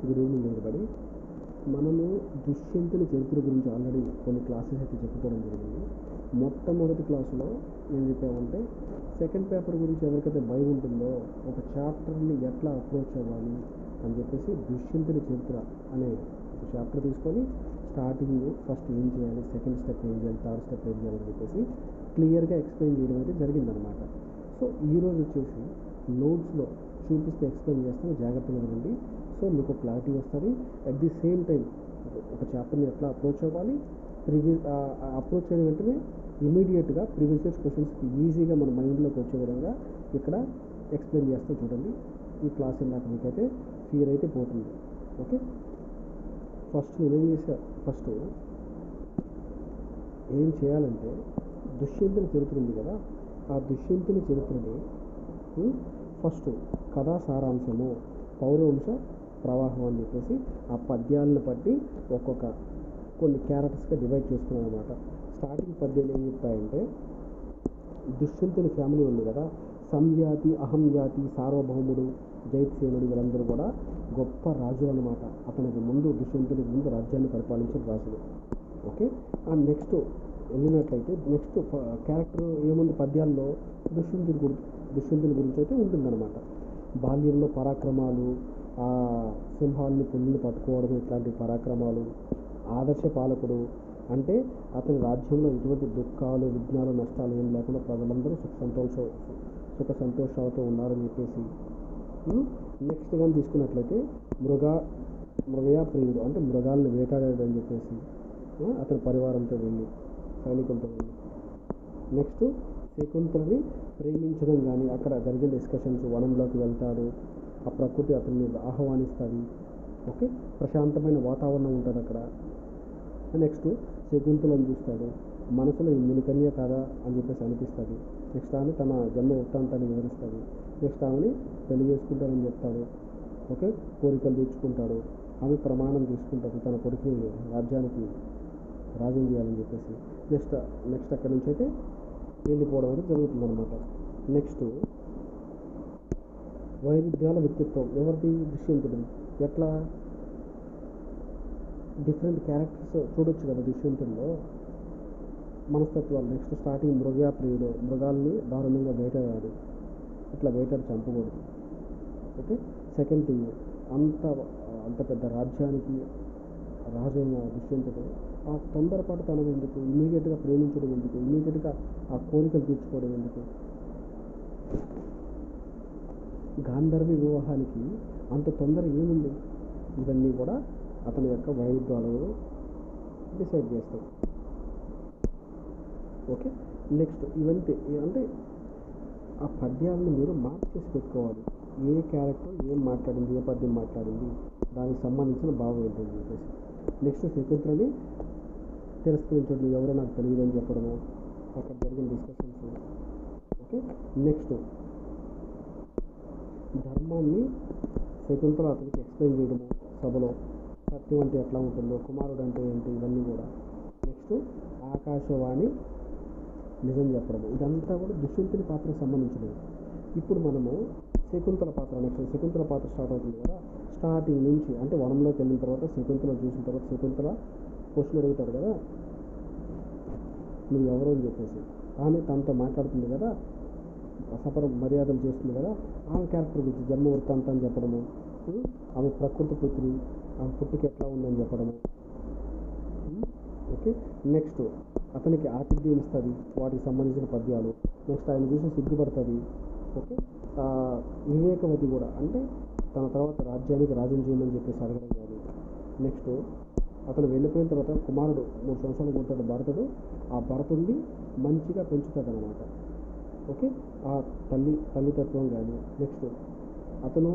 Good evening everybody. మనము దుష్యంతుని చరిత్ర గురించి ఆల్రెడీ కొన్ని క్లాసెస్ అయితే చెప్పుకోవడం జరిగింది. మొట్టమొదటి క్లాసులో ఏం చెప్పామంటే సెకండ్ పేపర్ గురించి ఎవరికైతే భయం ఉంటుందో ఒక చాప్టర్ని ఎట్లా అప్రోచ్ అవ్వాలి అని చెప్పేసి దుష్యంతుని చరిత్ర అనే ఒక చాప్టర్ తీసుకొని స్టార్టింగ్ ఫస్ట్ ఏం చేయాలి, సెకండ్ స్టెప్ ఏం చేయాలి, థర్డ్ స్టెప్ ఏం చేయాలని చెప్పేసి క్లియర్గా ఎక్స్ప్లెయిన్ చేయడం అయితే జరిగిందనమాట. సో ఈరోజు వచ్చేసి నోట్స్లో చూపిస్తే ఎక్స్ప్లెయిన్ చేస్తాను, జాగ్రత్తగా వినండి. సో మీకు క్లారిటీ వస్తుంది. అట్ ది సేమ్ టైం ఒక చాప్టర్ని ఎట్లా అప్రోచ్ అవ్వాలి, అప్రోచ్ అయిన వెంటనే ఇమీడియట్గా ప్రీవియస్ ఇయర్స్ క్వశ్చన్స్కి ఈజీగా మన మైండ్లోకి వచ్చే విధంగా ఇక్కడ ఎక్స్ప్లెయిన్ చేస్తూ చూడండి. ఈ క్లాస్ వెళ్ళాక మీకైతే ఫియర్ అయితే పోతుంది. ఓకే, ఫస్ట్ నేనేం చేసా, ఫస్ట్ ఏం చేయాలంటే దుష్యంతుని చరిత్ర ఉంది కదా, ఆ దుష్యంతుని చరిత్రని ఫస్ట్ కథా సారాంశము, పౌరవంశ ప్రవాహం అని చెప్పేసి ఆ పద్యాలను బట్టి ఒక్కొక్క కొన్ని క్యారెక్టర్స్గా డివైడ్ చేసుకున్నాను అనమాట. స్టార్టింగ్ పద్యాలు ఏం చెప్తాయంటే, దుష్యంతుని ఫ్యామిలీ ఉంది కదా, సంయాతి, అహంయాతి, సార్వభౌముడు, జైత్సేనుడు, వీళ్ళందరూ కూడా గొప్ప రాజులు అనమాట. అతనికి ముందు, దుష్యంతునికి ముందు రాజ్యాన్ని పరిపాలించిన రాజులు. ఓకే, ఆ నెక్స్ట్ వెళ్ళినట్లయితే నెక్స్ట్ క్యారెక్టర్ ఏముంది పద్యాల్లో, దుష్యంతుని గురించి అయితే ఉంటుందన్నమాట. బాల్యంలో పరాక్రమాలు, ఆ సింహాన్ని పుల్లిని పట్టుకోవడం, ఇట్లాంటి పరాక్రమాలు. ఆదర్శ పాలకుడు అంటే అతని రాజ్యంలో ఎటువంటి దుఃఖాలు, విఘ్నాలు, నష్టాలు ఏం లేకుండా ప్రజలందరూ సుఖ సంతోషాలతో ఉన్నారని చెప్పేసి. నెక్స్ట్ కానీ తీసుకున్నట్లయితే మృగయా ప్రియుడు అంటే మృగాలను వేటాడాడు అని చెప్పేసి అతని పరివారంతో వెళ్ళి, సైనికులతో వెళ్ళి. నెక్స్ట్ శకుంతలని ప్రేమించడం కానీ, అక్కడ జరిగే డిస్కషన్స్, వనంలోకి వెళ్తాడు, ఆ ప్రకృతి అతన్ని ఆహ్వానిస్తుంది. ఓకే, ప్రశాంతమైన వాతావరణం ఉంటుంది అక్కడ. నెక్స్ట్ శకుంతలను చూస్తాడు, మనసులో ఈ మునికన్య కాదా అని చెప్పేసి అనిపిస్తుంది. నెక్స్ట్ ఆమె తన జన్మ వృత్తాంతాన్ని వివరిస్తుంది. నెక్స్ట్ ఆమెని పెళ్లి చేసుకుంటానని చెప్తాడు. ఓకే, కోరికలు తీర్చుకుంటాడు. ఆమె ప్రమాణం తీసుకుంటుంది తన కొడుకుని రాజ్యానికి రాజ్యం చేయాలని చెప్పేసి. నెక్స్ట్ అక్కడి నుంచి అయితే వెళ్ళిపోవడం అనేది జరుగుతుందన్నమాట. నెక్స్ట్ వైరుధ్యాల వ్యక్తిత్వం ఎవరిది, దుష్యంతుడు. ఎట్లా డిఫరెంట్ క్యారెక్టర్స్ చూడొచ్చు కదా దుష్యంతుల్లో, మనస్తత్వాలు. నెక్స్ట్ స్టార్టింగ్ మృగయా ప్రియుడు, మృగాల్ని దారుణంగా వేటాడాడు, ఇట్లా వేటాడి చంపకూడదు. ఓకే, సెకండ్ థింగ్, అంత పెద్ద రాజ్యానికి రాజైన దుష్యంతుడు ఆ తొందరపాటు తనం ఎందుకు, ఇమీడియట్గా ప్రేమించడం ఎందుకు, ఇమీడియట్గా ఆ కోరికలు తీర్చుకోవడం ఎందుకు. గాంధర్వ వివాహానికి అంత తొందర ఏముంది, ఇవన్నీ కూడా అతని యొక్క వైరుధ్యాలను డిసైడ్ చేస్తాయి. ఓకే, నెక్స్ట్ ఇవంతే. అంటే ఆ పద్యాలను మీరు మార్క్ చేసి పెట్టుకోవాలి. ఏ క్యారెక్టర్ ఏం మాట్లాడింది, ఏ పద్యం మాట్లాడింది, దానికి సంబంధించిన భావం ఏంటని చెప్పేసి. నెక్స్ట్ శకుంతలని తిరస్కరించడం, ఎవరో నాకు తెలియదు అని చెప్పడము, అక్కడ జరిగిన డిస్కషన్స్. ఓకే, నెక్స్ట్ ధర్మాన్ని శకుంతల అతనికి ఎక్స్ప్లెయిన్ చేయడము సభలో, సత్యం అంటే ఎట్లా ఉంటుందో, కుమారుడు అంటే ఏంటి, ఇవన్నీ కూడా. నెక్స్ట్ ఆకాశవాణి నిజం చెప్పడము, ఇదంతా కూడా దుష్యంతుని పాత్రకు సంబంధించినవి. ఇప్పుడు మనము శకుంతల పాత్ర, నెక్స్ట్ శకుంతల పాత్ర స్టార్ట్ అవుతుంది కదా. స్టార్టింగ్ నుంచి అంటే వనంలోకి వెళ్ళిన తర్వాత శకుంతల చూసిన తర్వాత శకుంతల క్వశ్చన్ అడుగుతాడు కదా, నువ్వు ఎవరు అని చెప్పేసి. ఆమె తనతో మాట్లాడుతుంది కదా, సపర మర్యాదలు చేస్తుంది కదా, ఆమె క్యారెక్టర్ గురించి జన్మ వృత్తాంతాన్ని చెప్పడము, ఆమె ప్రకృతి పుత్రి, ఆమె పుట్టికి ఎట్లా ఉందని చెప్పడము. ఓకే, నెక్స్ట్ అతనికి ఆతిథ్యం ఇస్తుంది, వాటికి సంబంధించిన పద్యాలు. నెక్స్ట్ ఆయన చూసి సిగ్గుపడుతుంది. ఓకే, వివేకవతి కూడా అంటే తన తర్వాత రాజ్యానికి రాజ్యం చేయమని చెప్పేసి అడగడం కానీ. నెక్స్ట్ అతను వెళ్ళిపోయిన తర్వాత కుమారుడు 3 సంవత్సరాలు ఉంటాడు భరతుడు, ఆ భరతుడిని మంచిగా పెంచుతుంది అనమాట. ఓకే, ఆ తల్లితత్వం కానీ. నెక్స్ట్ అతను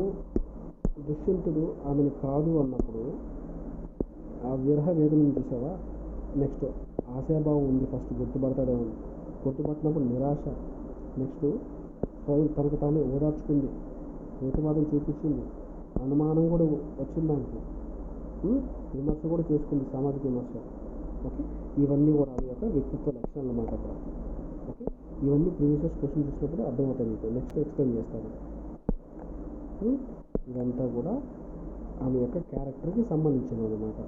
దుష్యంతుడు ఆమెను కాదు అన్నప్పుడు ఆ విరహ వేదనను చూసావా. నెక్స్ట్ ఆశాభావం ఉంది, ఫస్ట్ గుర్తుపడతాడేమో, గుర్తుపట్టినప్పుడు నిరాశ. నెక్స్ట్ తనకు తానే ఓదార్చుకుంది, ప్రతివాదం చూపించింది, అనుమానం కూడా వచ్చింది దానికి, విమర్శ కూడా చేసుకుంది, సామాజిక విమర్శ. ఓకే, ఇవన్నీ కూడా ఆమె యొక్క వ్యక్తిత్వ లక్షణాలు అన్నమాట అక్కడ. ఓకే, ఇవన్నీ ప్రీవియస్ క్వశ్చన్ చూసినప్పుడు అర్థమవుతాయి మీకు. నెక్స్ట్ ఎక్స్ప్లెయిన్ చేస్తాను. ఇదంతా కూడా ఆమె యొక్క క్యారెక్టర్కి సంబంధించినవి అనమాట.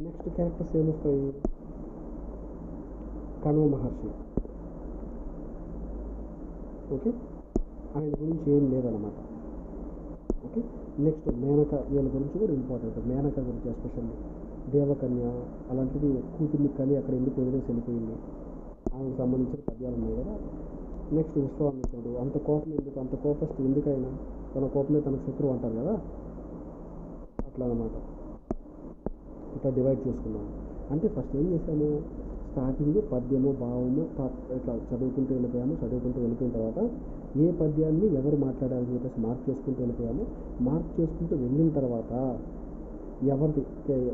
నెక్స్ట్ క్యారెక్టర్స్ ఏమొస్తాయి? కణ్వ మహర్షి. ఓకే, ఆయన గురించి ఏం లేదనమాట. ఓకే, నెక్స్ట్ మేనక, వీళ్ళ గురించి కూడా ఇంపార్టెంట్. మేనక గురించి ఎస్పెషల్లీ దేవకన్య అలాంటిది, కూతుర్ని కని అక్కడ ఎందుకు వదిలేసి వెళ్ళిపోయింది, ఆమెకు సంబంధించిన పద్యాలు ఉన్నాయి కదా. నెక్స్ట్ విశ్వామిత్రుడు, అంత కోపం ఎందుకు, అంత కోపస్తు ఎందుకైనా, తన కోపమే తనకు శత్రువు అంటారు కదా, అట్లా అనమాట. ఇట్లా డివైడ్ చేసుకున్నాము. అంటే ఫస్ట్ ఏం చేసాము, స్టార్టింగ్ పద్యము భావము ఇట్లా చదువుకుంటూ వెళ్ళిపోయిన తర్వాత ఏ పద్యాన్ని ఎవరు మాట్లాడాలని చెప్పేసి మార్క్ చేసుకుంటూ వెళ్ళిపోయాము. మార్క్ చేసుకుంటూ వెళ్ళిన తర్వాత ఎవరిది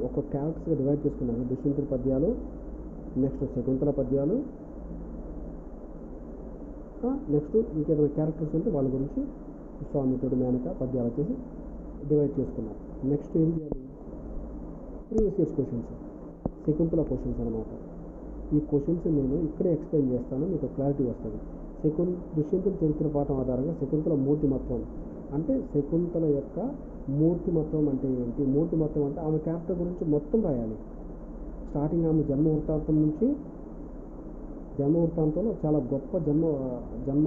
ఒక క్యారెక్టర్స్గా డివైడ్ చేసుకున్నాము. దుష్యంతుడి పద్యాలు, నెక్స్ట్ శకుంతల పద్యాలు, నెక్స్ట్ ఇంకేదైనా క్యారెక్టర్స్ ఉంటే వాళ్ళ గురించి విశ్వామిత్రుడు, మేనక పద్యాలు వచ్చేసి డివైడ్ చేసుకున్నాం. నెక్స్ట్ ఏం చేయాలి, previous years questions, Shakuntala questions అనమాట. ఈ క్వశ్చన్స్ నేను ఇక్కడే ఎక్స్ప్లెయిన్ చేస్తాను, మీకు క్లారిటీ వస్తుంది. దుష్యంతుడి చరిత్ర పాఠం ఆధారంగా శకుంతల మూర్తిమత్వం అంటే, శకుంతల యొక్క మూర్తిమత్వం అంటే ఏంటి, మూర్తిమత్వం అంటే ఆమె క్యారెక్టర్ గురించి మొత్తం రాయాలి. స్టార్టింగ్ ఆమె జన్మ వృత్తాంతంలో చాలా గొప్ప జన్మ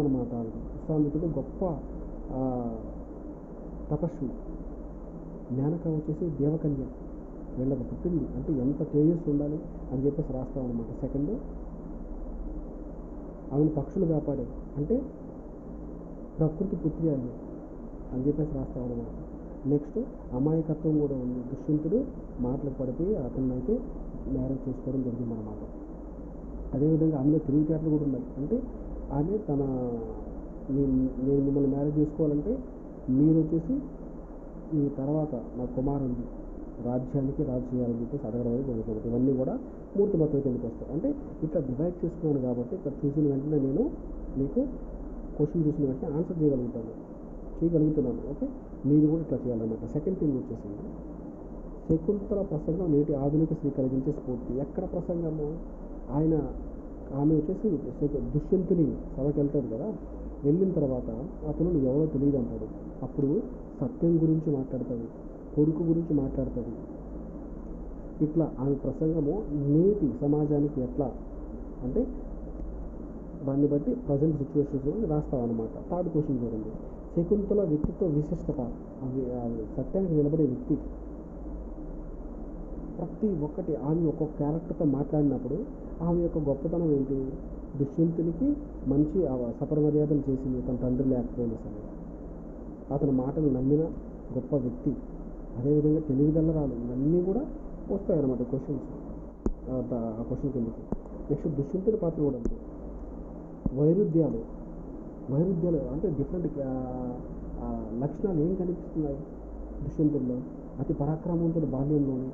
అనమాట. విశ్వామిత్రుడు గొప్ప తపస్వి, మేనక వచ్చేసి దేవకన్య, వీళ్ళకి పుట్టింది అంటే ఎంత తేజస్సు ఉండాలి అని చెప్పేసి రాస్తాం అనమాట. సెకండ్, ఆమెను పక్షులు కాపాడే అంటే ప్రకృతి పుత్రి అని చెప్పేసి రాస్తాం అనమాట. నెక్స్ట్ అమాయకత్వం కూడా ఉంది. దుష్యంతుడు మాటలకు పడిపోయి అతన్ని అయితే మ్యారేజ్ చేసుకోవడం జరిగిందనమాట. అదేవిధంగా ఆమెలో తెలివితేటలు కూడా ఉన్నాయి. అంటే ఆమె నేను మిమ్మల్ని మ్యారేజ్ చేసుకోవాలంటే మీరు వచ్చేసి ఈ తర్వాత నా కుమారుడిని రాజ్యానికి రాజు చేయాలని చెప్పేసి అడగడం అనేది జరుగుతుంది. ఇవన్నీ కూడా మూర్తిమత్వం కిందకి వస్తాయి. అంటే ఇట్లా డివైడ్ చేసుకున్నాను కాబట్టి ఇక్కడ చూసిన వెంటనే నేను మీకు క్వశ్చన్ చూసిన వెంటనే ఆన్సర్ చేయగలుగుతున్నాను. ఓకే, మీరు కూడా ఇట్లా చేయాలన్నమాట. సెకండ్ థింగ్ వచ్చేసింది శకుంతల ప్రసంగం నేటి ఆధునిక స్త్రీ కలిగించే స్ఫూర్తి. ఎక్కడ ప్రసంగము, ఆమె వచ్చేసి దుష్యంతుని సభకి వెళ్తాడు కదా, వెళ్ళిన తర్వాత అతను ఎవరో తెలియదు అంటాడు. అప్పుడు సత్యం గురించి మాట్లాడుతుంది, కొడుకు గురించి మాట్లాడుతుంది. ఇట్లా ఆమె ప్రసంగము నేటి సమాజానికి ఎట్లా అంటే దాన్ని బట్టి ప్రజెంట్ సిచ్యువేషన్స్ రాస్తామన్నమాట. థర్డ్ క్వశ్చన్ చూడండి, శకుంతల వ్యక్తిత్వ విశిష్టత. సత్యానికి నిలబడే వ్యక్తి, ప్రతి ఒక్కటి ఆమె ఒక్కొక్క క్యారెక్టర్తో మాట్లాడినప్పుడు ఆమె యొక్క గొప్పతనం ఏంటి, దుష్యంతునికి మంచి సపరమర్యాదలు చేసింది, తన తండ్రి లేకపోయినా సరే అతని మాటలు నమ్మిన గొప్ప వ్యక్తి. అదేవిధంగా తెలివిగలరాలు, ఇవన్నీ కూడా వస్తాయన్నమాట క్వశ్చన్స్ ఆ క్వశ్చన్ కిందకి. నెక్స్ట్ దుష్యంతుడి పాత్ర కూడా ఉంది. వైరుధ్యాలు అంటే డిఫరెంట్ లక్షణాలు ఏం కనిపిస్తున్నాయి దుష్యంతుడిలో. అతి పరాక్రమవంతుడు బాల్యంలోనే,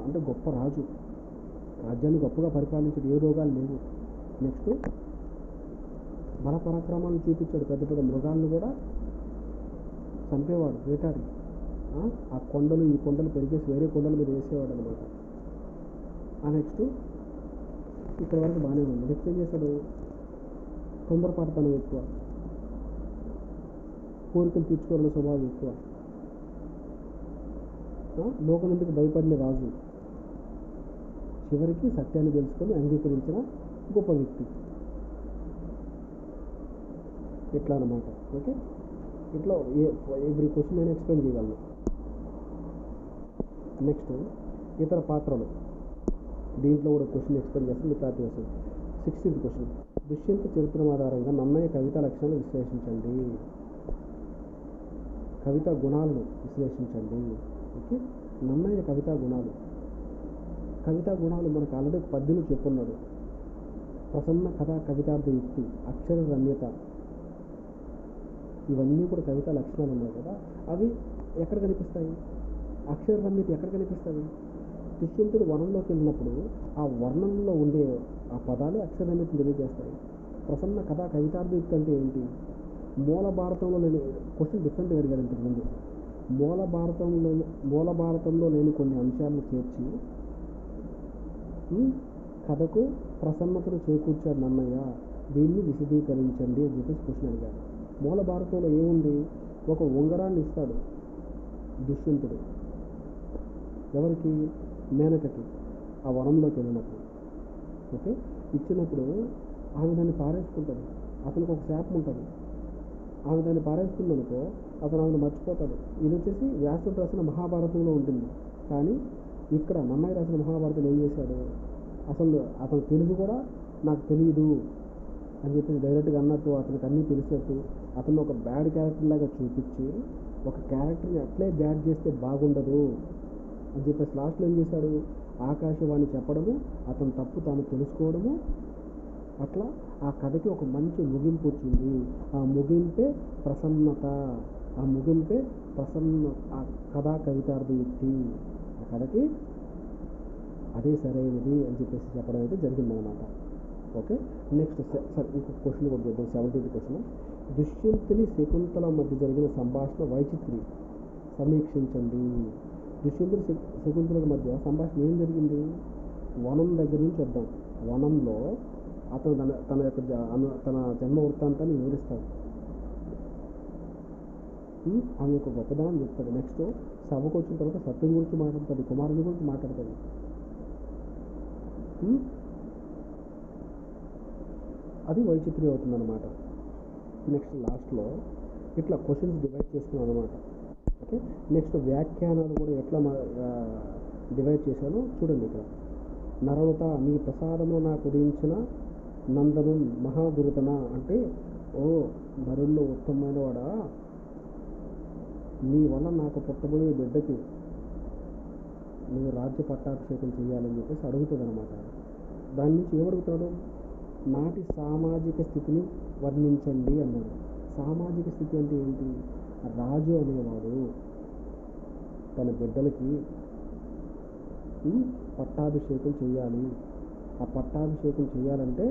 అంటే గొప్ప రాజు, రాజ్యాన్ని గొప్పగా పరిపాలించాడు, ఏ రోగాలు లేవు. నెక్స్ట్ బల పరాక్రమాలను చూపించాడు, పెద్ద పెద్ద మృగాలను కూడా చంపేవాడు, వేటాడి ఆ కొండలు ఈ కొండలు పెరిగేసి వేరే కొండల మీద వేసేవాడు అనమాట. నెక్స్ట్ ఇక్కడ వరకు బాగానే ఉంది. నెక్స్ట్ ఏం చేశాడు, తొందరపాటుతనం ఎక్కువ, కోరికలు తీర్చుకోవాలనే స్వభావం ఎక్కువ, లోకనందుకు భయపడిన రాజు, చివరికి సత్యాన్ని తెలుసుకొని అంగీకరించిన గొప్ప వ్యక్తి. ఇట్లా అన్నమాట. ఓకే, ఇట్లా ఎవ్రీ క్వశ్చన్ నేను ఎక్స్ప్లెయిన్ చేయగలను. నెక్స్ట్ ఇతర పాత్రలు, దీంట్లో కూడా క్వశ్చన్ ఎక్స్ప్లెయిన్ చేస్తే మీకు క్లారిటీ వస్తుంది. 16th క్వశ్చన్, దుష్యంత చరిత్ర ఆధారంగా నన్నయ్య కవితా లక్షణాలను విశ్లేషించండి, కవితా గుణాలను విశ్లేషించండి. ఓకే, నన్నయ్య కవితా గుణాలు మనకు ఆల్రెడీ పద్యంలో చెప్పున్నాడు. ప్రసన్న కథ, కవితార్థ యుక్తి, అక్షర రమ్యత, ఇవన్నీ కూడా కవితా లక్షణాలు ఉన్నాయి కదా. అవి ఎక్కడ కనిపిస్తాయి, అక్షర రమ్యత ఎక్కడ కనిపిస్తాయి, దుష్యంతుడు వనంలోకి వెళ్ళినప్పుడు ఆ వర్ణంలో ఉండే ఆ పదాలే అక్షర రమ్యతను తెలియజేస్తాయి. ప్రసన్న కథ, కవితార్థ యుక్తి అంటే ఏంటి, మూల భారతంలో లేని క్వశ్చన్ డిఫరెంట్గా అడిగాడు ఇంతకుముందు. మూల భారతంలో లేని కొన్ని అంశాలను చేర్చి కథకు ప్రసన్నతను చేకూర్చాడు నన్నయ్య. దీన్ని విశదీకరించండి అని చెప్పేసి క్వశ్చన్ అడిగాడు. మూల భారతంలో ఏముంది? ఒక ఉంగరాన్ని ఇస్తాడు దుష్యంతుడు. ఎవరికి? మేనకకి, ఆ వనంలోకి వెళ్ళినప్పుడు. ఓకే, ఇచ్చినప్పుడు ఆమె దాన్ని పారేసుకుంటుంది. అతనికి ఒక శాపం ఉంటుంది. ఆమె దాన్ని పారేసుకుందనుకో అతను ఆమెను మర్చిపోతాడు. ఇది వచ్చేసి వ్యాసుడు రాసిన మహాభారతంలో ఉంటుంది. కానీ ఇక్కడ నన్నయ్య రాసిన మహాభారతం ఏం చేశాడు? అసలు అతను తెలుసు కూడా నాకు తెలియదు అని చెప్పేసి డైరెక్ట్గా అన్నట్టు, అతనికి అన్నీ తెలిసినట్టు అతను ఒక బ్యాడ్ క్యారెక్టర్ లాగా చూపించి ఒక క్యారెక్టర్ని అట్లే బ్యాడ్ చేస్తే బాగుండదు అని చెప్పేసి లాస్ట్లో ఏం చేశాడు? ఆకాశవాణి చెప్పడము, అతను తప్పు తాను తెలుసుకోవడము, అట్లా ఆ కథకి ఒక మంచి ముగింపు వచ్చింది. ఆ ముగింపే ప్రసన్నత, ఆ ముగింపే ఆ కథా కవితార్థ యుక్తి. ఆ కథకి అదే సరైనది అని చెప్పేసి చెప్పడం అయితే జరిగిందనమాట. ఓకే, నెక్స్ట్ సార్ ఇంకొక క్వశ్చన్ కూడా చూద్దాం. 17th question. దుష్యంతుని శకుంతల మధ్య జరిగిన సంభాషణ వైచిత్రి సమీక్షించండి. దుష్యంతుని శకుంతల మధ్య సంభాషణ ఏం జరిగింది? వనం దగ్గర నుంచి వద్దాం. వనంలో అతను తన జన్మ వృత్తాంతాన్ని వివరిస్తాడు. ఆమె యొక్క గొప్పదనం చెప్తాడు. నెక్స్ట్ సభకు వచ్చిన తర్వాత సత్యం గురించి మాట్లాడుతుంది, కుమారుని గురించి మాట్లాడుతుంది. అది వైచిత్రి అవుతుందన్నమాట. నెక్స్ట్ లాస్ట్లో ఇట్లా క్వశ్చన్స్ డివైడ్ చేసుకున్నాను అనమాట. ఓకే, నెక్స్ట్ వ్యాఖ్యానాలు కూడా ఎట్లా డివైడ్ చేశానో చూడండి. ఇక్కడ నరవత నీ ప్రసాదంలో నాకు ఉదయించిన నందను మహాగురుతన అంటే, ఓ నరుల్లో ఉత్తమమైన వాడా, నీ వల్ల నాకు పుట్టబోయే బిడ్డకి నువ్వు రాజ్య పట్టాభిషేకం చేయాలని చెప్పేసి అడుగుతుంది అనమాట. దాని నుంచి ఏమడుగుతున్నాడు? నాటి సామాజిక స్థితిని వర్ణించండి అన్నాడు. సామాజిక స్థితి అంటే ఏంటి? రాజు అనేవాడు తన బిడ్డలకి పట్టాభిషేకం చేయాలి. ఆ పట్టాభిషేకం చేయాలంటే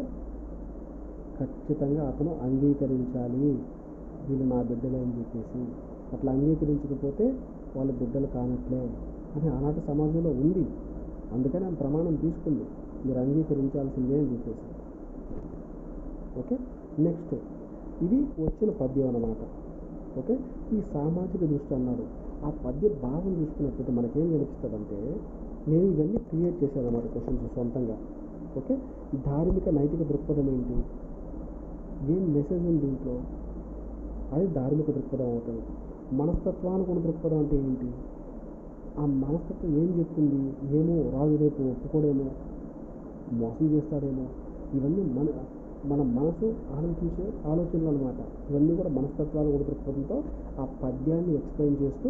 ఖచ్చితంగా అతను అంగీకరించాలి, వీళ్ళు నా బిడ్డలే అని చెప్పేసి. అట్లా అంగీకరించకపోతే వాళ్ళ బిడ్డలు కానట్లే అని ఆనాటి సమాజంలో ఉంది. అందుకని ఆమె ప్రమాణం తీసుకుంది, మీరు అంగీకరించాల్సిందే అని చెప్పేసి. ఓకే, నెక్స్ట్ ఇది వచ్చిన పద్యం అన్నమాట. ఓకే, ఈ సామాజిక దృష్టి అన్నాడు. ఆ పద్య భావం చూసుకున్నట్లయితే మనకేం కనిపిస్తుందంటే, నేను ఇవన్నీ క్రియేట్ చేశాను అన్నమాట క్వశ్చన్స్ సొంతంగా. ఓకే, ధార్మిక నైతిక దృక్పథం ఏంటి? ఏం మెసేజ్ ఉంది దీంట్లో? అది ధార్మిక దృక్పథం అవుతుంది. మనస్తత్వానుకున్న దృక్పథం అంటే ఏంటి? ఆ మనస్తత్వం ఏం చెప్తుంది? ఏమో రాజు రేపు ఒప్పుకోడేమో, మోసం చేస్తాడేమో, ఇవన్నీ మన మనసు ఆలోచించే ఆలోచనలు అనమాట. ఇవన్నీ కూడా మనస్తత్వాలు కూడా దృక్పథంతో ఆ పద్యాన్ని ఎక్స్ప్లెయిన్ చేస్తూ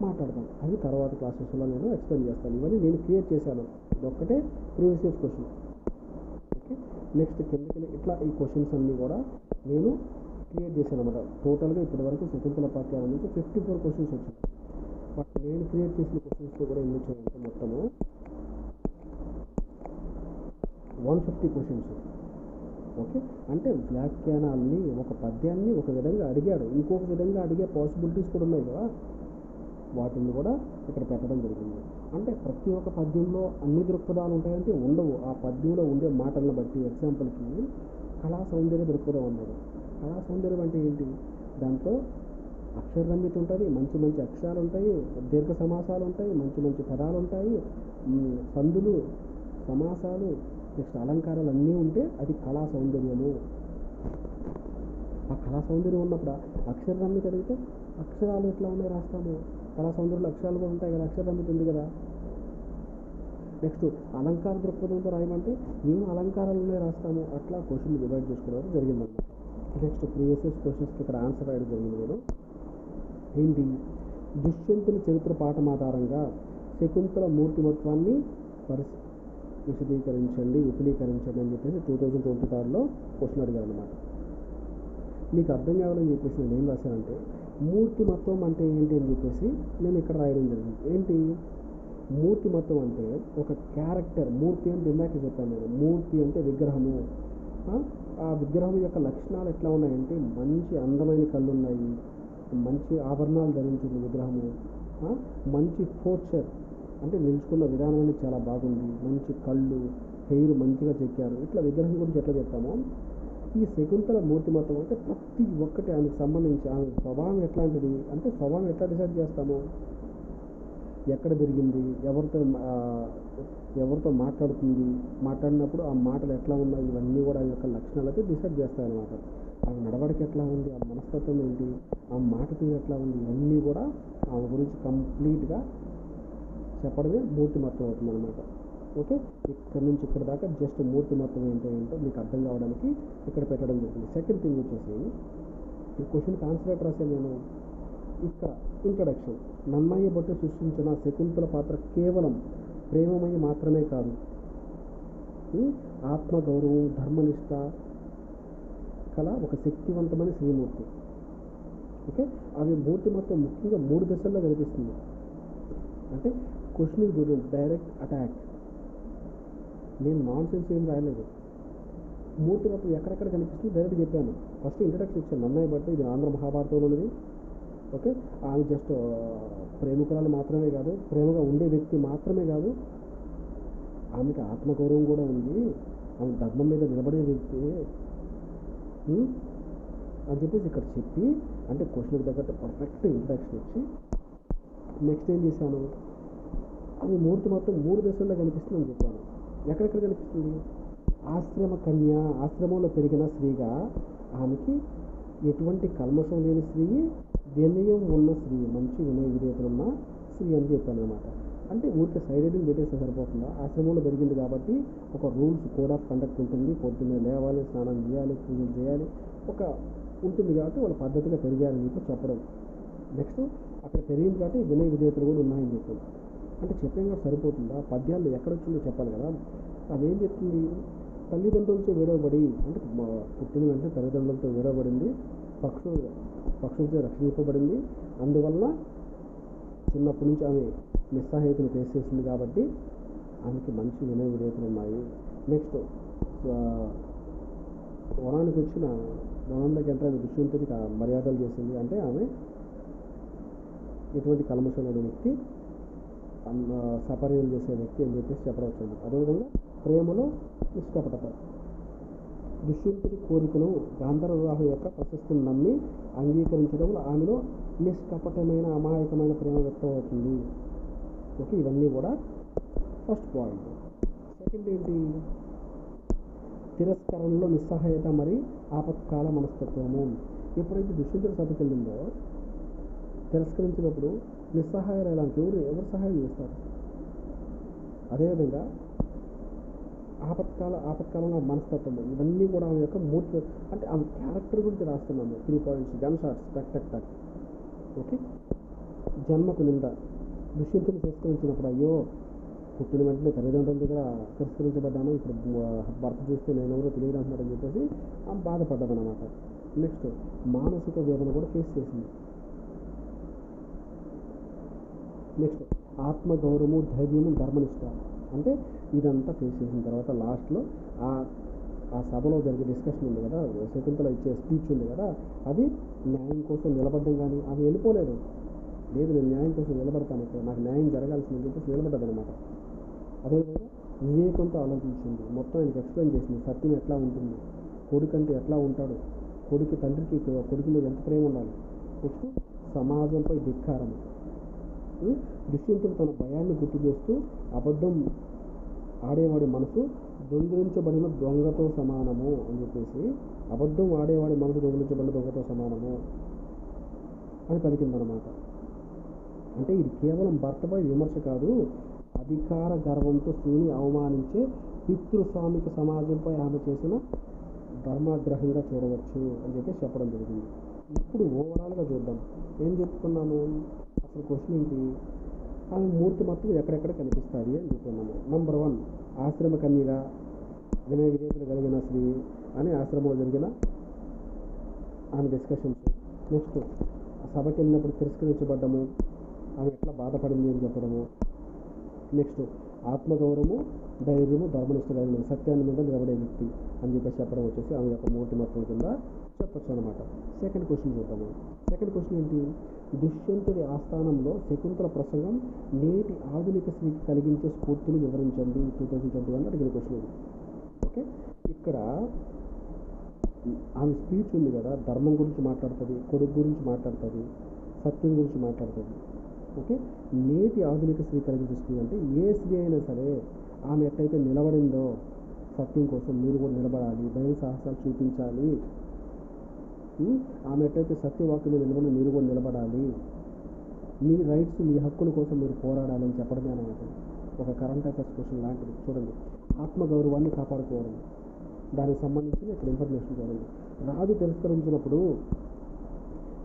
మాట్లాడతాం. అవి తర్వాత క్లాసెస్లో నేను ఎక్స్ప్లెయిన్ చేస్తాను. ఇవన్నీ నేను క్రియేట్ చేశాను. ఇదొక్కటే ప్రీవియస్ క్వశ్చన్. ఓకే, నెక్స్ట్ కిందకి ఇట్లా ఈ క్వశ్చన్స్ అన్నీ కూడా నేను క్రియేట్ చేశాను అనమాట. టోటల్గా ఇప్పటి వరకు శకుంతల పాఠ్యాల నుంచి 54 క్వశ్చన్స్ వచ్చాయి. బట్ నేను క్రియేట్ చేసిన క్వశ్చన్స్లో కూడా ఎన్ని వచ్చాయంటే మొత్తము 150 క్వశ్చన్స్. ఓకే, అంటే వ్యాఖ్యానాల్ని, ఒక పద్యాన్ని ఒక విధంగా అడిగాడు, ఇంకొక విధంగా అడిగే పాసిబిలిటీస్ కూడా ఉన్నాయి కదా, వాటిని కూడా ఇక్కడ పెట్టడం జరిగింది. అంటే ప్రతి ఒక్క పద్యంలో అన్ని దృక్పథాలు ఉంటాయంటే ఉండవు. ఆ పద్యంలో ఉండే మాటలను బట్టి ఎగ్జాంపుల్కి కళా సౌందర్య దృక్పథం అన్నాడు. కళా సౌందర్యం అంటే ఏంటి? దాంట్లో అక్షరరమ్యత ఉంటుంది, మంచి మంచి అక్షరాలు ఉంటాయి, దీర్ఘ సమాసాలు ఉంటాయి, మంచి మంచి పదాలు ఉంటాయి, సందులు, సమాసాలు, నెక్స్ట్ అలంకారాలు అన్నీ ఉంటే అది కళా సౌందర్యము. ఆ కళా సౌందర్యం ఉన్నప్పుడు అక్షరరమ్యత అడిగితే అక్షరాలు ఎట్లా ఉన్నాయి రాస్తాము. కళా సౌందర్యంలో అక్షరాలు కూడా ఉంటాయి కదా, అక్షరరమ్యత ఉంది కదా. నెక్స్ట్ అలంకార దృక్పథంతో రాయమంటే ఏం అలంకారాలు ఉన్నాయి రాస్తాము. అట్లా క్వశ్చన్ డివైడ్ చేసుకోవడం జరిగిందన్నమాట. నెక్స్ట్ ప్రీవియస్ క్వశ్చన్స్కి ఇక్కడ ఆన్సర్ రాయడం జరిగింది. నేను ఏంటి? దుష్యంతుని చరిత్ర పాఠం ఆధారంగా శకుంతల మూర్తిమత్వాన్ని విశదీకరించండి, విపులీకరించండి అని చెప్పేసి 2023లో క్వశ్చన్ అడిగారు అనమాట. మీకు అర్థం కావాలని చెప్పేసి నేను ఏం రాశానంటే, మూర్తిమత్వం అంటే ఏంటి అని చెప్పేసి నేను ఇక్కడ రాయడం జరిగింది. ఏంటి మూర్తిమత్వం అంటే? ఒక క్యారెక్టర్. మూర్తి అంటే ఇందాక చెప్పాను నేను, మూర్తి అంటే విగ్రహము. ఆ విగ్రహం యొక్క లక్షణాలు ఎట్లా ఉన్నాయంటే, మంచి అందమైన కళ్ళు ఉన్నాయి, మంచి ఆభరణాలు ధరించింది విగ్రహము, మంచి పోస్చర్ అంటే నిలుచుకున్న విధానం అనేది చాలా బాగుంది, మంచి కళ్ళు, హెయిర్ మంచిగా చెక్కారు. ఇట్లా విగ్రహం గురించి ఎట్లా చెప్తామో ఈ శకుంతల మూర్తిమత్వం అంటే ప్రతి ఒక్కటి ఆమెకు సంబంధించి ఆమె స్వభావం ఎట్లాంటిది అంటే స్వభావం ఎట్లా డిసైడ్ చేస్తాము, ఎక్కడ పెరిగింది, ఎవరితో మాట్లాడినప్పుడు ఆ మాటలు ఎట్లా ఉన్నాయి, ఇవన్నీ కూడా ఆ యొక్క లక్షణాలు అయితే డిసైడ్ చేస్తాయన్నమాట. ఆమె నడవడికి ఎట్లా ఉంది, ఆ మనస్తత్వం ఏంటి, ఆ మాట తీరు ఎట్లా ఉంది, ఇవన్నీ కూడా ఆమె గురించి కంప్లీట్గా చెప్పడమే మూర్తిమత్వం అవుతుంది అనమాట. ఓకే, ఇక్కడ నుంచి ఇక్కడ దాకా జస్ట్ మూర్తిమత్వం ఏంటో మీకు అర్థం కావడానికి ఇక్కడ పెట్టడం జరిగింది. సెకండ్ థింగ్ వచ్చేసి ఈ క్వశ్చన్కి ఆన్సర్ ఎట్లా రాశాను నేను, ఇక్కడ ఇంట్రడక్షన్. నన్నయ్య భట్టు సృష్టించిన శకుంతల పాత్ర కేవలం ప్రేమమయి మాత్రమే కాదు, ఆత్మగౌరవం, ధర్మనిష్ట కల ఒక శక్తివంతమైన శ్రీమూర్తి. ఓకే, అవి మూర్తిమత్వం ముఖ్యంగా 3 దశల్లో కనిపిస్తుంది. అంటే క్వశ్చన్ చూడండి, డైరెక్ట్ అటాక్. నేను నాన్ సెన్స్ ఏం రాయలేదు. మూర్తిమత్వం ఎక్కడెక్కడ కనిపిస్తుంది డైరెక్ట్ చెప్పాను. ఫస్ట్ ఇంట్రడక్షన్ ఇచ్చాను, నన్నయ్య భట్టు ఇది ఆంధ్ర మహాభారతంలో ఉన్నది. ఓకే, ఆమె జస్ట్ ప్రేమికురాలు మాత్రమే కాదు, ప్రేమగా ఉండే వ్యక్తి మాత్రమే కాదు, ఆమెకి ఆత్మగౌరవం కూడా ఉంది, ఆమె ధర్మం మీద నిలబడే వ్యక్తి అని చెప్పేసి ఇక్కడ చెప్పి, అంటే క్వశ్చన్కి తగ్గట్టు పర్ఫెక్ట్ ఇంట్రడక్షన్ ఇచ్చి నెక్స్ట్ ఏం చేశాను, అది మూర్తిమత్వం 3 దశల్లో కనిపిస్తుంది అని చెప్పాను. ఎక్కడెక్కడ కనిపిస్తుంది, ఆశ్రమ కన్య, ఆశ్రమంలో పెరిగిన స్త్రీగా ఆమెకి ఎటువంటి కల్మషం లేని స్త్రీ, వినయం ఉన్న స్త్రీ, మంచి వినయ విధేయతలున్న స్త్రీ అని చెప్పాను అనమాట. అంటే ఊరికే సైడ్ హెడ్డింగ్ పెట్టేస్తే సరిపోతుందా, ఆశ్రమంలో పెరిగింది కాబట్టి ఒక రూల్స్, కోడ్ ఆఫ్ కండక్ట్ ఉంటుంది, పొద్దున్నే లేవాలి, స్నానం చేయాలి, పూజలు చేయాలి, ఒక ఉంటుంది కాబట్టి వాళ్ళ పద్ధతిగా పెరిగారని చెప్పి చెప్పడం. నెక్స్ట్ అక్కడ పెరిగింది కాబట్టి వినయ విధేయతలు కూడా ఉన్నాయని చెప్పాను. అంటే చెప్పేం కూడా సరిపోతుందా, పద్యాల్లో ఎక్కడొచ్చిందో చెప్పాలి కదా. అదేం చెప్తుంది, తల్లిదండ్రులతో విడవబడి, అంటే పుట్టిన వెంటనే తల్లిదండ్రులతో విడవబడింది, పక్షులతో రక్షింపబడింది, అందువల్ల చిన్నప్పటి నుంచి ఆమె నిస్సహాయతను ఫేస్ చేసింది కాబట్టి ఆమెకి మంచి వినయ విధేయతలు ఉన్నాయి. నెక్స్ట్ వనానికి వచ్చిన వనంలోకి ఎంటర్ అయిన దుష్యంతుడికి మర్యాదలు చేసింది, అంటే ఆమె ఎటువంటి కల్మషం లేని వ్యక్తి, సపర్యలు చేసే వ్యక్తి అని చెప్పేసి చెప్పవచ్చు. అదేవిధంగా ప్రేమలో నిష్కపటత, దుష్యంతుడి కోరికను గాంధర్వ వివాహం యొక్క ప్రశస్తిని నమ్మి అంగీకరించడంలో ఆమెలో నిష్కపటమైన అమాయకమైన ప్రేమ వ్యక్తం అవుతుంది. ఓకే, ఇవన్నీ కూడా ఫస్ట్ పాయింట్. సెకండ్ ఏంటి, తిరస్కరణలో నిస్సహాయత మరి ఆపత్కాల మనస్తత్వము. ఎప్పుడైతే దుష్యంతుడి సభకి వెళ్ళిందో తిరస్కరించినప్పుడు నిస్సహాయరాలకు ఎవరు సహాయం చేస్తారు. అదేవిధంగా ఆపత్కాలంలో మనస్తత్వము, ఇవన్నీ కూడా ఆమె యొక్క మూర్తి, అంటే ఆమె క్యారెక్టర్ గురించి రాస్తున్నాము. 3 పాయింట్స్, గన్ షాట్స్, టక్ టక్ టక్. ఓకే, జన్మకు నింద, దుష్యంతుని తిరస్కరించినప్పుడు అయ్యో పుట్టిన వెంటనే తల్లిదండ్రుల దగ్గర తిరస్కరించబడ్డాను, ఇప్పుడు భర్త చూస్తే నేను ఎవరో తెలియదు అంటున్నారని చెప్పేసి ఆమె బాధపడ్డామన్నమాట. నెక్స్ట్ మానసిక వేదన కూడా ఫేస్ చేసింది. నెక్స్ట్ ఆత్మగౌరవము, ధైర్యము, ధర్మనిష్ట, అంటే ఇదంతా ఫేస్ చేసిన తర్వాత లాస్ట్లో ఆ సభలో జరిగే డిస్కషన్ ఉంది కదా, శకుంతల ఇచ్చే స్పీచ్ ఉంది కదా, అది న్యాయం కోసం నిలబడ్డం. కానీ ఆమె వెళ్ళిపోలేదు, లేదు నేను న్యాయం కోసం నిలబడతాను, ఇక్కడ నాకు న్యాయం జరగాల్సిందని చెప్పేసి నిలబడ్డది అనమాట. అదేవిధంగా వివేకంతో ఆలోచించింది, మొత్తం ఆయనకి ఎక్స్ప్లెయిన్ చేసింది, సత్యం ఎట్లా ఉంటుంది, కొడుకు అంటే ఎట్లా ఉంటాడు, కొడుకు మీద ఎంత ప్రేమ ఉండాలి. నెక్స్ట్ సమాజంపై ధిక్కారం, దుష్యంతుడు తన భయాన్ని గుర్తు చేస్తూ అబద్ధం ఆడేవాడి మనసు దొంగిలించబడిన దొంగతో సమానము అని చెప్పేసి, అబద్ధం ఆడేవాడి మనసు దొంగిలించబడిన దొంగతో సమానము అని పలికిందనమాట. అంటే ఇది కేవలం భర్తపై విమర్శ కాదు, అధికార గర్వంతో స్త్రీని అవమానించే పితృస్వామిక సమాజంపై ఆమె చేసిన ధర్మాగ్రహంగా చూడవచ్చు అని చెప్పేసి చెప్పడం జరిగింది. ఇప్పుడు ఓవరాల్గా చూద్దాం, ఏం చెప్పుకున్నాము, అసలు క్వశ్చన్ ఏంటి, ఆమె మూర్తిమత్వం ఎక్కడెక్కడ కనిపిస్తుంది అని చెప్పుకున్నాము. నెంబర్ 1, ఆశ్రమ కన్యగా వినయ విధేయతలు కలిగిన స్త్రీ అని ఆశ్రమంలో జరిగిన ఆమె డిస్కషన్స్. నెక్స్ట్ సభకి వెళ్ళినప్పుడు తిరస్కరించబడ్డము, ఆమె ఎట్లా బాధపడింది అని చెప్పడము. నెక్స్ట్ ఆత్మగౌరవము, ధైర్యము, ధర్మనిష్ట కలిగిన సత్యాన్ని మీద నిలబడే వ్యక్తి అని చెప్పేసి చెప్పడం వచ్చేసి ఆమె యొక్క మూర్తిమత్వం కింద చెప్పచ్చు అనమాట. సెకండ్ క్వశ్చన్ చూద్దాము. సెకండ్ క్వశ్చన్ ఏంటి, దుష్యంతుడి ఆస్థానంలో శకుంతల ప్రసంగం నేటి ఆధునిక స్త్రీకి కలిగించే స్ఫూర్తిని వివరించండి 2021 అడిగిన క్వశ్చన్ ఇది. ఓకే, ఇక్కడ ఆమె స్పీచ్ ఉంది కదా, ధర్మం గురించి మాట్లాడుతుంది, కొడుకు గురించి మాట్లాడుతుంది, సత్యం గురించి మాట్లాడుతుంది. ఓకే, నేటి ఆధునిక స్త్రీ కలిగించేస్తుంది అంటే ఏ స్త్రీ అయినా సరే ఆమె ఎట్టయితే నిలబడిందో సత్యం కోసం మీరు కూడా నిలబడాలి, ధైర్య సాహసాలు చూపించాలి. ఆమె ఎట్టయితే సత్యవాక్యం మీద నిలబడి మీరు కూడా నిలబడాలి, మీ రైట్స్ మీ హక్కుల కోసం మీరు పోరాడాలని చెప్పడమే అనమాట. ఒక కరెంట్ అఫైర్స్ క్వశ్చన్ లాంటిది. చూడండి, ఆత్మగౌరవాన్ని కాపాడుకోవడం, దానికి సంబంధించిన ఇక్కడ ఇన్ఫర్మేషన్ చూడండి. రాజు తిరస్కరించినప్పుడు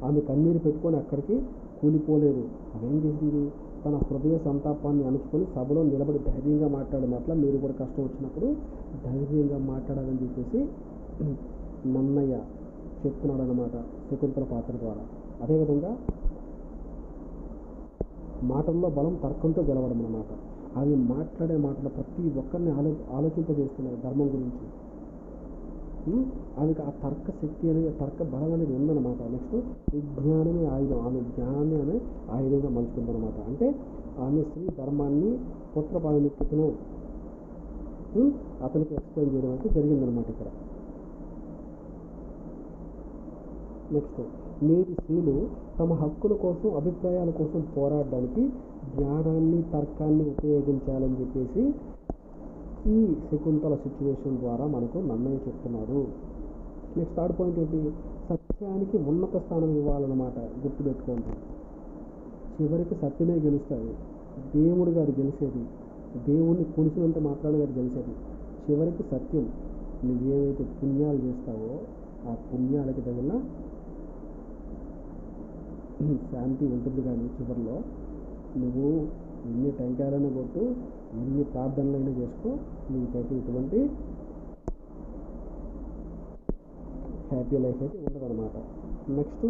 ఆమె కన్నీరు పెట్టుకొని అక్కడికి కూలిపోలేదు. అదేం చేసింది, తన హృదయ సంతాపాన్ని అణుచుకొని సభలో నిలబడి ధైర్యంగా మాట్లాడింది. అట్లా మీరు కూడా కష్టం వచ్చినప్పుడు ధైర్యంగా మాట్లాడాలని చెప్పేసి నన్నయ్య చెప్తున్నాడు అనమాట శకుంతల పాత్ర ద్వారా. అదేవిధంగా మాటల్లో బలం తర్కంతో గెలవడం అనమాట. అవి మాట్లాడే మాటలు ప్రతి ఒక్కరిని ఆలోచింపజేస్తున్నాయి ధర్మం గురించి. ఆమెకు ఆ తర్క శక్తి అనేది, తర్క బలం అనేది ఉందన్నమాట. నెక్స్ట్ విజ్ఞానమే ఆయుధం, ఆమె జ్ఞానాన్ని ఆమె ఆయుధంగా మలుచుకుందనమాట. అంటే ఆమె స్త్రీ ధర్మాన్ని పుత్రపావిముఖ్యతను అతనికి ఎక్స్ప్లెయిన్ చేయడం అయితే జరిగిందనమాట ఇక్కడ. నెక్స్ట్, నేటి స్త్రీలు తమ హక్కుల కోసం, అభిప్రాయాల కోసం పోరాడడానికి జ్ఞానాన్ని, తర్కాన్ని ఉపయోగించాలని చెప్పేసి ఈ శకుంతల సిచ్యువేషన్ ద్వారా మనకు నన్నయ్య చెప్తున్నారు. నెక్స్ట్ థర్డ్ పాయింట్ ఏంటి, సత్యానికి ఉన్నత స్థానం ఇవ్వాలన్నమాట. గుర్తుపెట్టుకోండి, చివరికి సత్యమే గెలుస్తుంది. దేవుడు గారు గెలిచేది, దేవుణ్ణి కొలిసినంత మాత్రాలు గారు గెలిచేది. చివరికి సత్యం, నువ్వేమైతే పుణ్యాలు చేస్తావో ఆ పుణ్యాలకి తగిన శాంతి ఉంటుంది. కానీ చివరిలో నువ్వు ఎన్ని టెంకాయలను కొట్టు, ఎన్ని ప్రార్థనలైనా చేసుకో, నీకైతే ఇటువంటి హ్యాపీ లైఫ్ అయితే ఉండదు అనమాట. నెక్స్ట్,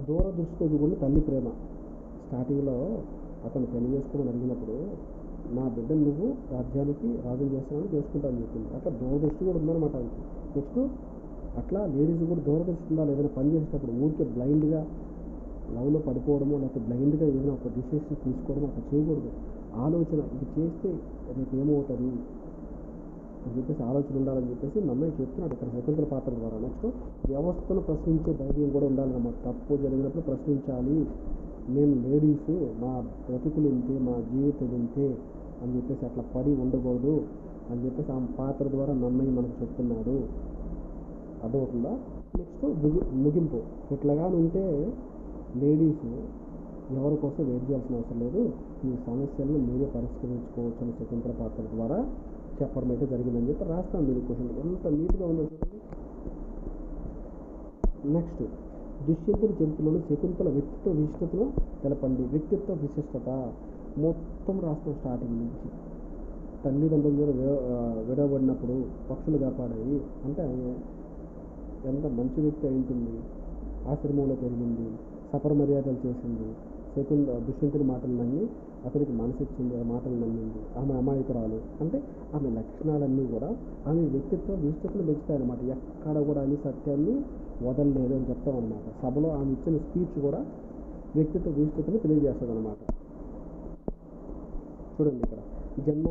దూరదృష్టితో ఎదుగున్న తల్లి ప్రేమ. స్టార్టింగ్లో అతను పెళ్లి చేసుకోమని అడిగినప్పుడు నా బిడ్డను నువ్వు రాజ్యానికి రాజుని చేస్తానని చేసుకుంటాను చెప్పింది. అట్లా దూరదృష్టి కూడా ఉందన్నమాట ఆమెకి. నెక్స్ట్, అట్లా లేడీస్ కూడా దూరదృష్టి ఉండాలి. ఏదైనా పని చేసేటప్పుడు ఊరికే బ్లైండ్గా లవ్లో పడిపోవడమో, లేకపోతే బ్లైండ్గా ఏదైనా ఒక డిసిషన్ తీసుకోవడమో అట్లా చేయకూడదు. ఆలోచన, ఇది చేస్తే రేపు ఏమవుతుంది అని చెప్పేసి ఆలోచన ఉండాలని చెప్పేసి నన్నయ్య చెప్తున్నాడు ఇక్కడ శకుంతల పాత్ర ద్వారా. నెక్స్ట్, వ్యవస్థను ప్రశ్నించే ధైర్యం కూడా ఉండాలన్నమాట. తప్పు జరిగినప్పుడు ప్రశ్నించాలి. మేము లేడీస్, మా బ్రతుకులు ఇంతే, మా జీవితం ఇంతే అని చెప్పేసి అట్లా పడి ఉండకూడదు అని చెప్పేసి ఆ పాత్ర ద్వారా నన్నయ్య మనకు చెప్తున్నాడు. అర్థమవుతుందా? నెక్స్ట్ ముగింపు. ఇట్లాగానే ఉంటే లేడీస్ ఎవరి కోసం వెయిట్ చేయాల్సిన అవసరం లేదు, ఈ సమస్యలను మీరే పరిష్కరించుకోవచ్చు అని శకుంతల పాత్ర ద్వారా చెప్పడం అయితే జరిగిందని చెప్పి రాస్తాను. మీరు క్వశ్చన్ ఎంత నీట్గా ఉందో చూడండి. నెక్స్ట్, దుష్యంతుల చరిత్రలోని శకుంతల వ్యక్తిత్వ విశిష్టతను తెలపండి. వ్యక్తిత్వ విశిష్టత మొత్తం రాస్తాం స్టార్టింగ్ నుంచి. తల్లిదండ్రుల మీద విడవబడినప్పుడు పక్షులు కాపాడాయి అంటే ఎంత మంచి వ్యక్తి అయి ఉంటుంది. ఆశ్రమంలో పెరిగింది, సపర మర్యాదలు చేసింది. దుష్యంతుని మాటలు నమ్మి అతనికి మనసు ఇచ్చింది, ఆ మాటలు నమ్మింది. ఆమె అమాయకురాలు అంటే ఆమె లక్షణాలన్నీ కూడా ఆమె వ్యక్తిత్వ విశిష్టతను పెంచుతాయన్నమాట. ఎక్కడ కూడా ఆమె సత్యాన్ని వదలలేదు అని చెప్తామన్నమాట. సభలో ఆమె ఇచ్చిన స్పీచ్ కూడా వ్యక్తిత్వ విశిష్టతను తెలియజేస్తుంది అనమాట. చూడండి, ఇక్కడ జన్మ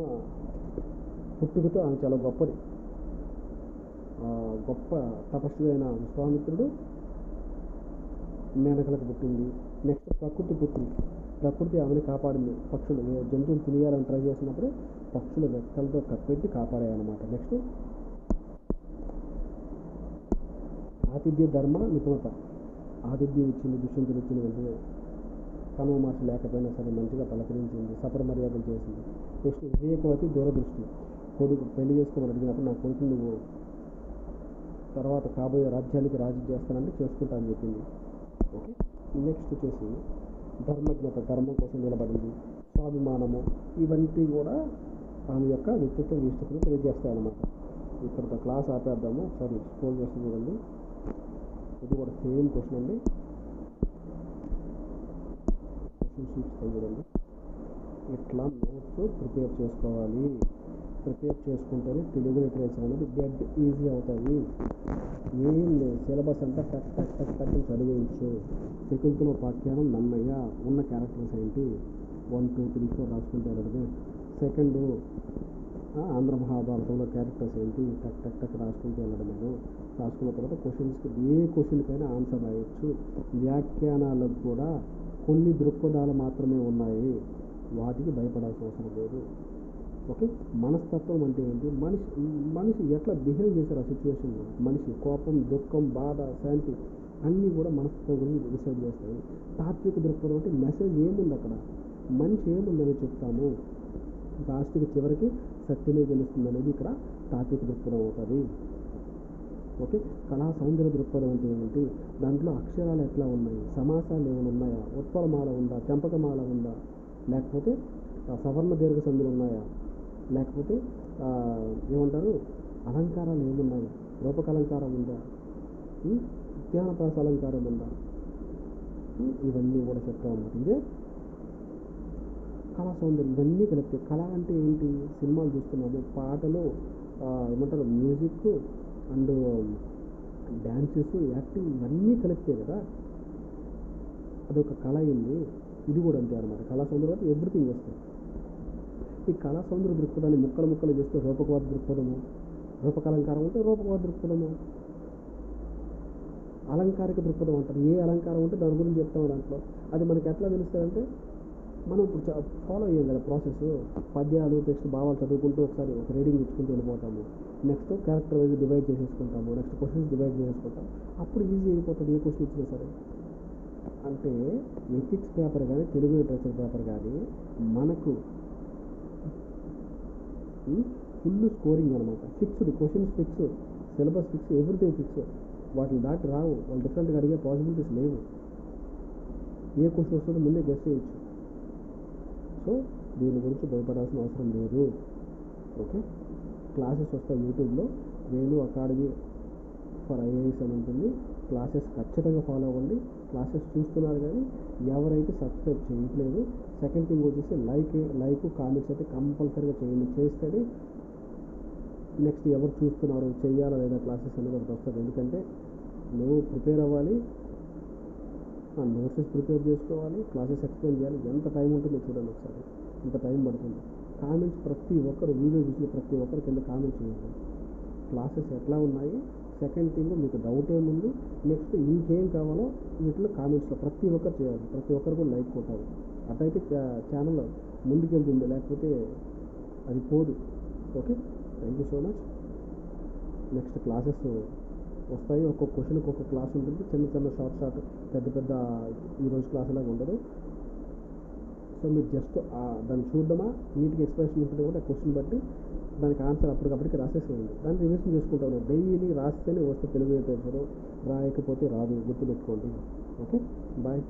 పుట్టుకతో ఆమె చాలా గొప్పది. గొప్ప తపస్వి అయిన విశ్వామిత్రుడు మేనకలకు పుట్టింది. నెక్స్ట్, ప్రకృతి పుత్రి. ప్రకృతి ఆమెను కాపాడింది. పక్షులు జంతువులు తినేయాలని ట్రై చేసినప్పుడు పక్షులు రెక్కలతో కప్పెట్టి కాపాడాయన్నమాట. నెక్స్ట్, ఆతిథ్య ధర్మ నిపుణత. ఆతిథ్యం ఇచ్చింది, దుష్యంతులు ఇచ్చింది వెంటనే. కనుమ మాస లేకపోయినా సరే మంచిగా పలకరించింది, సపర మర్యాదలు చేసింది. నెక్స్ట్, వివేకవతి దూరదృష్టి. కొడుకు పెళ్లి చేసుకోమని అడిగినప్పుడు నా కొడుకు నువ్వు తర్వాత కాబోయే రాజ్యానికి రాజు చేస్తానంటే చేసుకుంటా అని చెప్పింది. ఓకే, నెక్స్ట్ వచ్చేసి ధర్మజ్ఞత, ధర్మం కోసం నిలబడింది. స్వాభిమానము, ఇవన్నీ కూడా ఆమె యొక్క వ్యక్తిత్వ విశిష్టతను తెలియజేస్తాయన్నమాట. ఇక్కడితో క్లాస్ ఆపేద్దాము. ఒకసారి స్క్రోల్ చేసి చూడండి. ఇది కూడా సేమ్ క్వశ్చన్ అండి. క్వశ్చన్ షీట్స్ చూడండి. ఇట్లా నోట్స్ ప్రిపేర్ చేసుకోవాలి. ప్రిపేర్ చేసుకుంటేనే తెలుగు లిటరేచర్ అనేది డెడ్ ఈజీ అవుతుంది. ఏం లేదు, సిలబస్ అంతా టక్ టక్ టక్ టక్ అని చదివేయచ్చు. శకుంతల ఉపాఖ్యానం నన్నయ్య, ఉన్న క్యారెక్టర్స్ ఏంటి 1 2 3 4 రాసుకుంటే అలాగే. సెకండ్, ఆంధ్ర మహాభారతంలో క్యారెక్టర్స్ ఏంటి, టక్ టక్ టక్ రాసుకుంటూ వెళ్ళడం. నేను రాసుకున్న తర్వాత క్వశ్చన్స్కి ఏ క్వశ్చన్కైనా ఆన్సర్ రాయొచ్చు. వ్యాఖ్యానాలకు కూడా కొన్ని దృక్పథాలు మాత్రమే ఉన్నాయి, వాటికి భయపడాల్సిన అవసరం లేదు. ఓకే, మనస్తత్వం అంటే ఏంటి, మనిషి ఎట్లా బిహేవ్ చేశారు ఆ సిచ్యువేషన్లో, మనిషి కోపం, దుఃఖం, బాధ, శాంతి అన్నీ కూడా మనస్తత్వం గురించి డిసైడ్ చేస్తాయి. తాత్విక దృక్పథం అంటే మెసేజ్ ఏముంది అక్కడ, మనిషి ఏముందని చెప్తాము, లాస్ట్కి చివరికి సత్యమే గెలుస్తుంది అనేది ఇక్కడ తాత్విక దృక్పథం అవుతుంది. ఓకే, కళా సౌందర్య దృక్పథం అంటే ఏంటి, దాంట్లో అక్షరాలు ఎట్లా ఉన్నాయి, సమాసాలు ఏమైనా ఉన్నాయా, ఉత్పలమాల ఉందా, చంపకమాల ఉందా, లేకపోతే సవర్ణ దీర్ఘ సంధులు ఉన్నాయా, లేకపోతే ఏమంటారు అలంకారాలు ఏమున్నాయి, రూపకలంకారం ఉందా, ఉద్యానపాస అలంకారం ఉందా, ఇవన్నీ కూడా చెప్తా ఉన్నారు. ఇదే కళా సౌందర్యం. ఇవన్నీ కలిపితే కళ అంటే ఏంటి, సినిమాలు చూస్తున్నాము, పాటలు, ఏమంటారు మ్యూజిక్ అండ్ డ్యాన్సెస్, యాక్టింగ్, ఇవన్నీ కలిపితే కదా అదొక కళ అయింది. ఇది కూడా అంతే అనమాట. కళా సౌందర్యం అంటే ఎవ్రీథింగ్ వస్తుంది. ఈ కళా సౌందర్య దృక్పథాన్ని ముక్కలు ముక్కలు చేస్తే రూపకవాద దృక్పథము, రూపకాలంకారం ఉంటే రూపకవాద దృక్పథము, అలంకారిక దృక్పథం అంటారు. ఏ అలంకారం ఉంటే దాని గురించి చెప్తాము దాంట్లో. అది మనకి ఎట్లా తెలుస్తుందంటే మనం ఇప్పుడు ఫాలో అయ్యాం కదా ప్రాసెస్, పద్యాలు టెక్స్ట్ భావాలు చదువుకుంటూ ఒకసారి ఒక రీడింగ్ ఇచ్చుకుంటూ వెళ్ళిపోతాము. నెక్స్ట్ క్యారెక్టర్ వైజ్ డివైడ్ చేసేసుకుంటాము, నెక్స్ట్ క్వశ్చన్స్ డివైడ్ చేసుకుంటాము. అప్పుడు ఈజీ అయిపోతుంది ఏ క్వశ్చన్ ఇచ్చినా సరే. అంటే ఎథిక్స్ పేపర్ కానీ తెలుగు లిటరేచర్ పేపర్ కానీ మనకు ఫుల్ స్కోరింగ్ అనమాట. Fixed questions, fix syllabus, fix everything fix. వాటిని దాటి రావు, వాళ్ళు డిఫరెంట్గా అడిగే పాసిబిలిటీస్ లేవు. ఏ క్వశ్చన్ వస్తుందో ముందే గెస్ చేయొచ్చు. సో దీని గురించి భయపడాల్సిన అవసరం లేదు. ఓకే, క్లాసెస్ వస్తాయి యూట్యూబ్లో, వేణు అకాడమీ ఫర్ ఐఏఎస్ అని ఉంటుంది. క్లాసెస్ ఖచ్చితంగా ఫాలో అవ్వండి. క్లాసెస్ చూస్తున్నారు కానీ ఎవరైతే సబ్స్క్రైబ్ చేయట్లేదు. సెకండ్ థింగ్ వచ్చేసి లైక్ కామెంట్స్ అయితే కంపల్సరీగా చేయండి. చేస్తేనే నెక్స్ట్ ఎవరు చూస్తున్నారు, చేయాలా లేదా క్లాసెస్ అనేది ఒకటి వస్తుంది. ఎందుకంటే నువ్వు ప్రిపేర్ అవ్వాలి, నోట్సెస్ ప్రిపేర్ చేసుకోవాలి, క్లాసెస్ ఎక్స్ప్లెయిన్ చేయాలి. ఎంత టైం ఉంటుందో చూడండి ఒకసారి, ఇంత టైం పడుతుంది. కామెంట్స్ ప్రతి ఒక్కరు, వీడియో చూసిన ప్రతి ఒక్కరి కింద కామెంట్ చేయండి, క్లాసెస్ ఎట్లా ఉన్నాయి. సెకండ్ థింగ్, మీకు డౌట్ ఏముంది, నెక్స్ట్ ఇంకేం కావాలో వీటిలో కామెంట్స్లో ప్రతి ఒక్కరు చేయాలి. ప్రతి ఒక్కరు కూడా లైక్ కొట్టాలి. అట్లయితే ఛానల్ ముందుకెళ్తుంది, లేకపోతే అది పోదు. Okay, thank you so much. Next classes వస్తాయి. ఒక్కొక్క క్వశ్చన్కి ఒక్కొక్క క్లాస్ ఉంటుంది. చిన్న చిన్న షార్ట్ పెద్ద ఈరోజు క్లాస్ లాగా ఉండదు. సో మీరు జస్ట్ దాన్ని చూడడమా, నీట్గా ఎక్స్ప్రెషన్ ఉంటుంది కూడా క్వశ్చన్ బట్టి దానికి ఆన్సర్ అప్పటికప్పటికి రాసేసేయండి. దాన్ని రివిజన్ చేసుకుంటాను. డైలీ రాస్తేనే వస్తే తెలుగు పేపర్, రాయకపోతే రాదు, గుర్తుపెట్టుకోండి. Okay, bye.